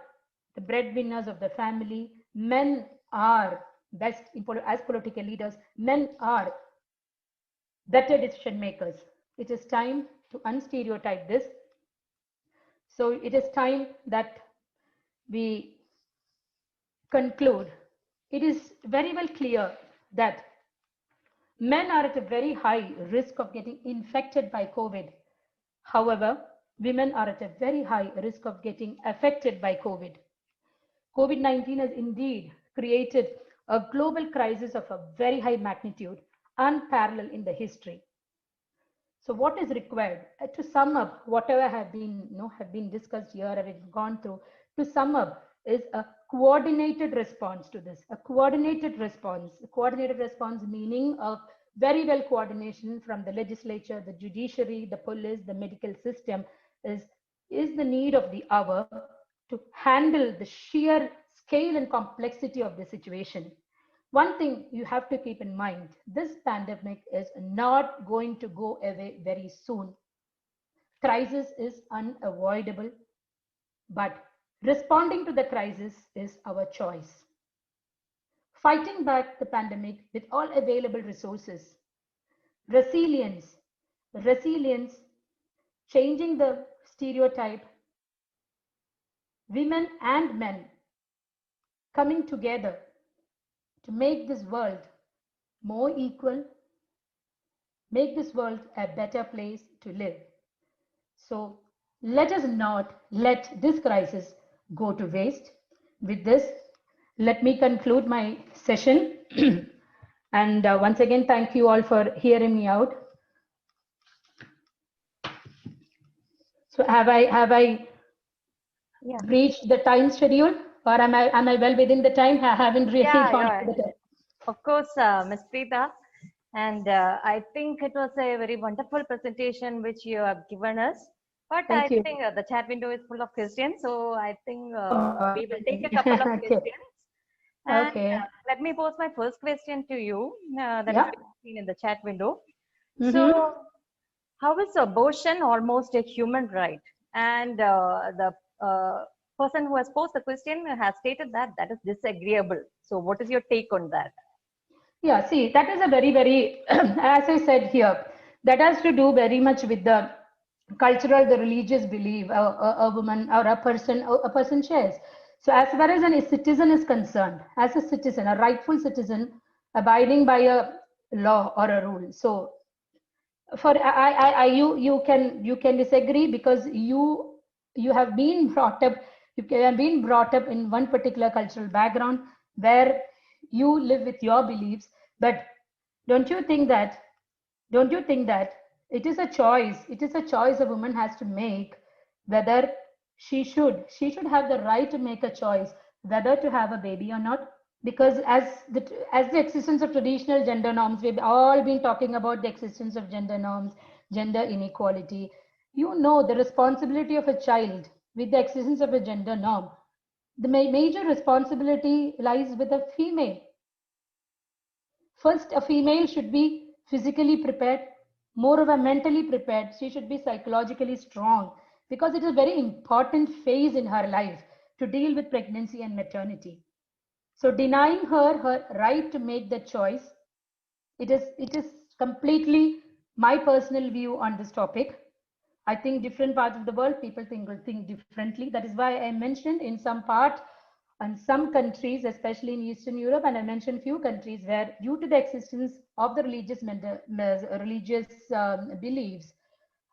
the breadwinners of the family. Men are best as political leaders. Men are better decision makers. It is time to unstereotype this. So it is time that we conclude. It is very well clear that men are at a very high risk of getting infected by COVID. However, women are at a very high risk of getting affected by COVID. COVID-19 has indeed created a global crisis of a very high magnitude, unparalleled in the history. So what is required to sum up whatever have been discussed here, have gone through, to sum up is a coordinated response to this, a coordinated response meaning of very well coordination from the legislature, the judiciary, the police, the medical system is the need of the hour to handle the sheer scale and complexity of the situation. One thing you have to keep in mind, this pandemic is not going to go away very soon. Crisis is unavoidable, but responding to the crisis is our choice. Fighting back the pandemic with all available resources, resilience, changing the stereotype, women and men coming together to make this world more equal, make this world a better place to live. So let us not let this crisis go to waste. With this, let me conclude my session. And once again, thank you all for hearing me out. So have I reached the time schedule, or am I well within the time? I haven't really gone to the time. Of course, Ms. Preeta. And I think it was a very wonderful presentation which you have given us. But I think the chat window is full of questions, so I think we will take a couple of questions. And let me pose my first question to you that is seen in the chat window. So, how is abortion almost a human right? And the person who has posed the question has stated that that is disagreeable. So, what is your take on that? Yeah, see, that is a very, very, as I said here, that has to do very much with the cultural, the religious belief a woman or a person shares. So as far as a citizen is concerned, as a citizen, a rightful citizen abiding by a law or a rule. So for you can disagree because you have been brought up, in one particular cultural background where you live with your beliefs. But don't you think that it is a choice a woman has to make, whether she should have the right to make a choice whether to have a baby or not? Because as the existence of traditional gender norms, we've all been talking about the existence of gender norms, gender inequality. The responsibility of a child with the existence of a gender norm, the major responsibility lies with a female. First, a female should be physically prepared, moreover mentally prepared. She should be psychologically strong, because it is a very important phase in her life to deal with pregnancy and maternity. So denying her right to make the choice, it is completely my personal view on this topic. I think different parts of the world, people think differently. That is why I mentioned in some countries, especially in Eastern Europe, and I mentioned few countries where, due to the existence of the religious beliefs,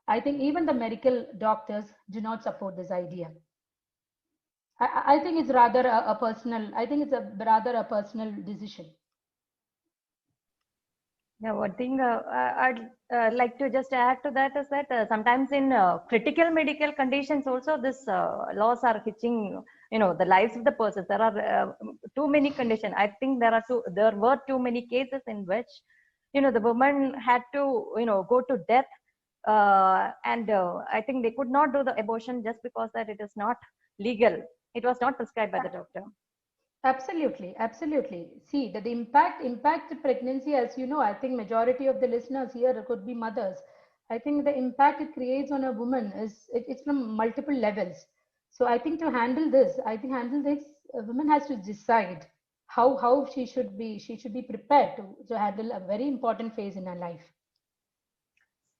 I think even the medical doctors do not support this idea. I think it's rather a personal. I think it's rather a personal decision. Yeah, one thing I'd like to just add to that is that sometimes in critical medical conditions also, this laws are hitching, the lives of the persons. There are too many conditions. I think there were too many cases in which, the woman had to, go to death. And I think they could not do the abortion just because that it is not legal. It was not prescribed by the doctor. Absolutely, absolutely. See that the impact of pregnancy, as you know, I think majority of the listeners here could be mothers. I think the impact it creates on a woman it's from multiple levels. So I think to handle this, a woman has to decide how she should be prepared to handle a very important phase in her life.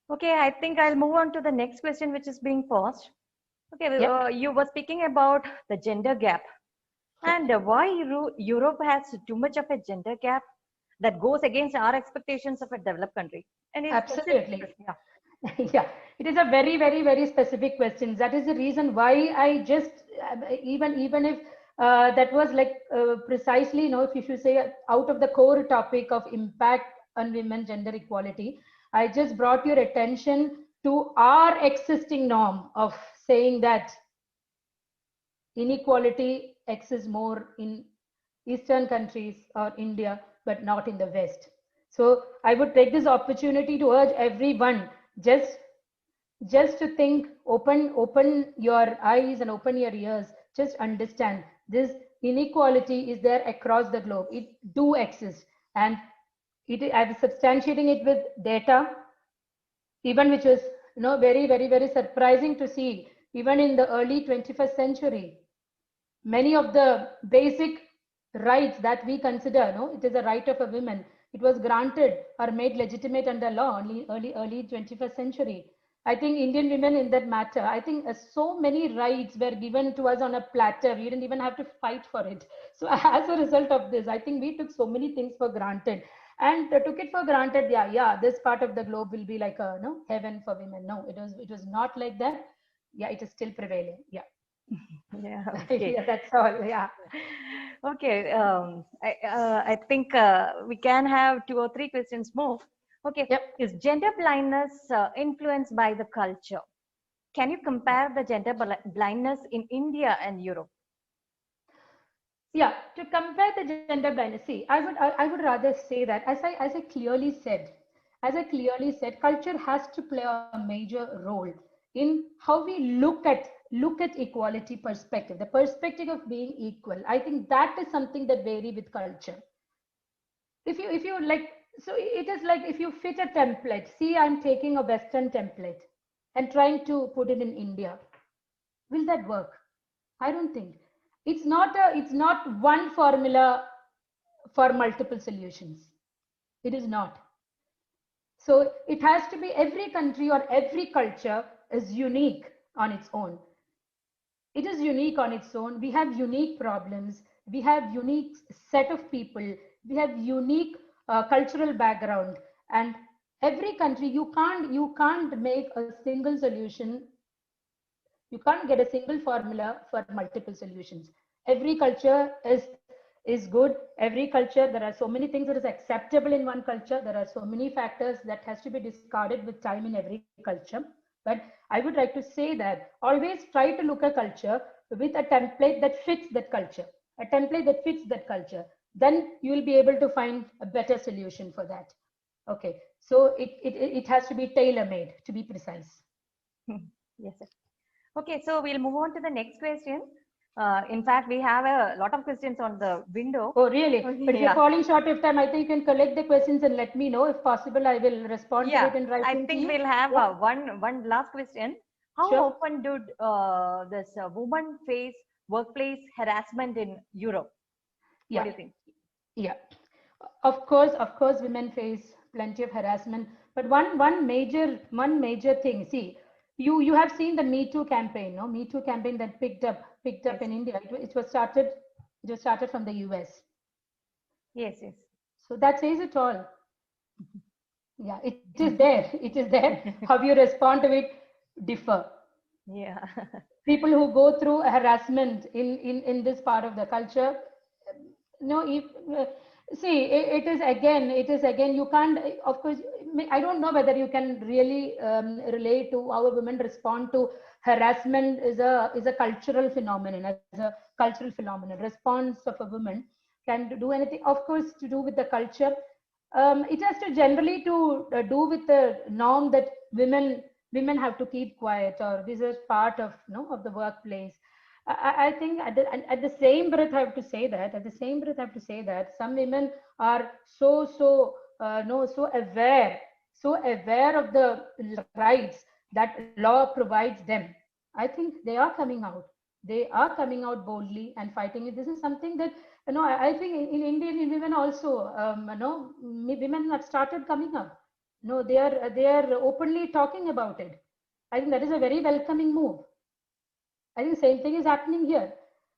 Okay, I think I'll move on to the next question, which is being posed. Okay, Yep, you were speaking about the gender gap yep, and why Europe has too much of a gender gap that goes against our expectations of a developed country. And it's specific, absolutely. yeah. Yeah, it is a very, very, very specific question. That is the reason why I just even if that was like precisely, you know, if you should say out of the core topic of impact on women gender equality, I just brought your attention to our existing norm of saying that inequality exists more in Eastern countries or India, but not in the West. So I would take this opportunity to urge everyone just just to think, open your eyes and open your ears. Just understand this inequality is there across the globe. It do exist, and I'm substantiating it with data, even which is very, very, very surprising to see. Even in the early 21st century, many of the basic rights that we consider, no, it is a right of a woman, it was granted or made legitimate under law only early 21st century. I think Indian women in that matter, I think so many rights were given to us on a platter. We didn't even have to fight for it. So as a result of this, I think we took so many things for granted and took it for granted. Yeah, this part of the globe will be like a no heaven for women. No, it was not like that. Yeah, it is still prevailing. Yeah. Yeah, okay. Yeah, that's all. Yeah. Okay, I think we can have two or three questions more. Okay, Yep. is gender blindness influenced by the culture? Can you compare the gender blindness in India and Europe? Yeah. To compare the gender blindness, see, I would rather say that as I clearly said, culture has to play a major role in how we look at equality perspective, the perspective of being equal. I think that is something that vary with culture. If you like, so it is like if you fit a template. See, I'm taking a Western template and trying to put it in India. Will that work? I don't think. It's not one formula for multiple solutions. It is not. So it has to be every country or every culture is unique on its own. It is unique on its own. We have unique problems. We have unique set of people. We have unique cultural background. And every country, you can't make a single solution. You can't get a single formula for multiple solutions. Every culture is good. Every culture, there are so many things that is acceptable in one culture. There are so many factors that has to be discarded with time in every culture. But I would like to say that always try to look at culture with a template that fits that culture. A template that fits that culture. Then you will be able to find a better solution for that. Okay. So it has to be tailor made, to be precise. Yes, sir. Okay, so we'll move on to the next question. In fact, we have a lot of questions on the window. Oh, really? But if you're Yeah, falling short of time, I think you can collect the questions and let me know. If possible, I will respond to yeah. it in I writing to think you. we'll have Yeah, one last question. How sure. often do this woman face workplace harassment in Europe? What Yeah, do you think? yeah. Of course, women face plenty of harassment. But one major thing. See, you have seen the Me Too campaign, no? Me Too campaign that picked up Yes, in India. It was started from the US. yes, yes. So that says it all. Yeah, it is there. It is there. How you respond to it differ. Yeah. People who go through harassment in this part of the culture, no if, see it is again you can't, of course, I don't know whether you can really relate to how a woman respond to harassment is a cultural phenomenon, as a cultural phenomenon. Response of a woman can do anything, of course, to do with the culture. It has to generally to do with the norm that women have to keep quiet, or this is part of of the workplace. I think at the same breath, I have to say that, some women are so aware of the rights that law provides them. I think they are coming out. They are coming out boldly and fighting it. This is something that, I think in Indian women also, women have started coming up. No, they are openly talking about it. I think that is a very welcoming move. I think the same thing is happening here.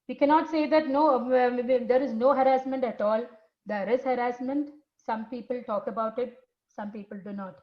We cannot say that no, there is no harassment at all. There is harassment. Some people talk about it, some people do not.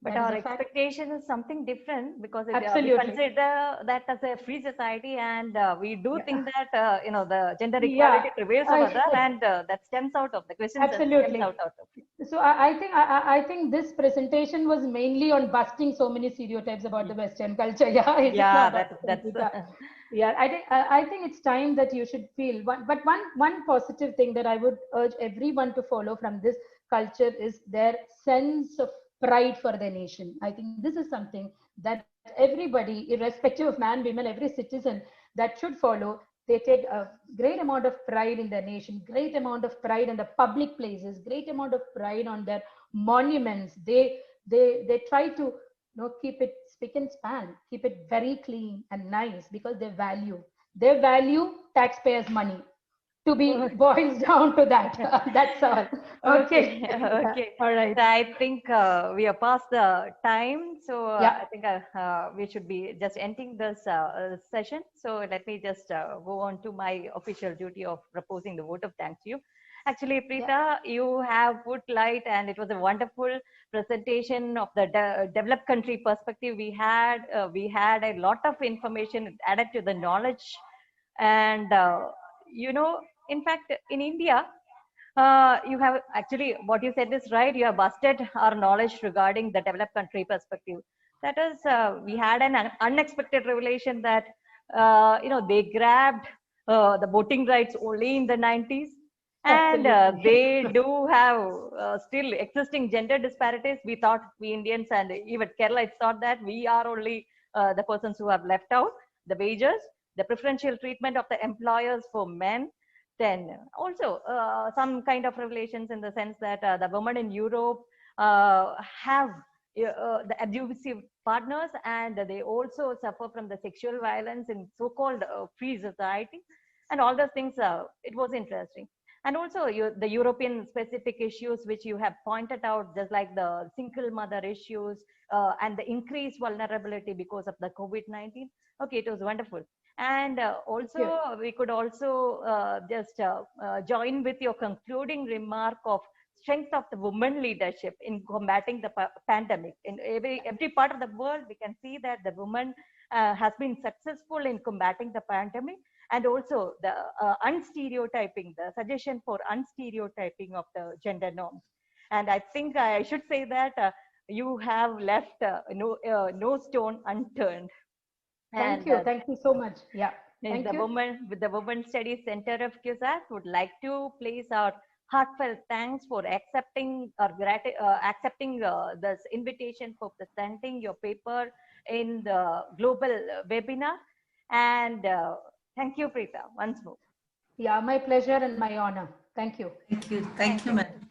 But That is our a fact. expectation is something different because we Absolutely. consider that as a free society, and we do Yeah. think that the gender Yeah, equality prevails over that, and that stems out of the questions that stems absolutely. out of it. So I think this presentation was mainly on busting so many stereotypes about the Western culture. Yeah, is it Yeah, not, Dr. that's Sangeeta? Yeah, I think it's time that you should feel one positive thing that I would urge everyone to follow from this culture is their sense of pride for their nation. I think this is something that everybody, irrespective of man, women, every citizen, that should follow. They take a great amount of pride in their nation, great amount of pride in the public places, great amount of pride on their monuments. They try to keep it spick and span, keep it very clean and nice because they value taxpayers' money. To be boils down to that. That's all. Okay. Okay, okay. All right. So I think we are past the time, so Yeah. I think we should be just ending this session. So let me just go on to my official duty of proposing the vote of thanks to you. Actually, Preeta, you have put light, and it was a wonderful presentation of the developed country perspective. We had a lot of information added to the knowledge, and in fact, in India, you have actually what you said is right. You have busted our knowledge regarding the developed country perspective. That is, we had an unexpected revelation that they grabbed the voting rights only in the 90s, and Absolutely. they do have still existing gender disparities. We thought, we Indians and even Kerala thought that we are only the persons who have left out the wages, the preferential treatment of the employers for men, then also some kind of revelations in the sense that the women in Europe have the abusive partners, and they also suffer from the sexual violence in so-called free society, and all those things. It was interesting. And also the European specific issues which you have pointed out, just like the single mother issues and the increased vulnerability because of the COVID-19. Okay, it was wonderful. And also, we could also just join with your concluding remark of strength of the women leadership in combating the pandemic. In every part of the world, we can see that the woman has been successful in combating the pandemic, and also the unstereotyping, the suggestion for unstereotyping of the gender norms. And I think I should say that you have left no stone unturned. Thank And you. Thank you so much. Yeah. Thank you. the Women Studies Center of CUSAT would like to place our heartfelt thanks for accepting this invitation for presenting your paper in the global webinar. And thank you, Preeta, once more. Yeah, my pleasure and my honor. Thank you. Thank you. Thank you, madam.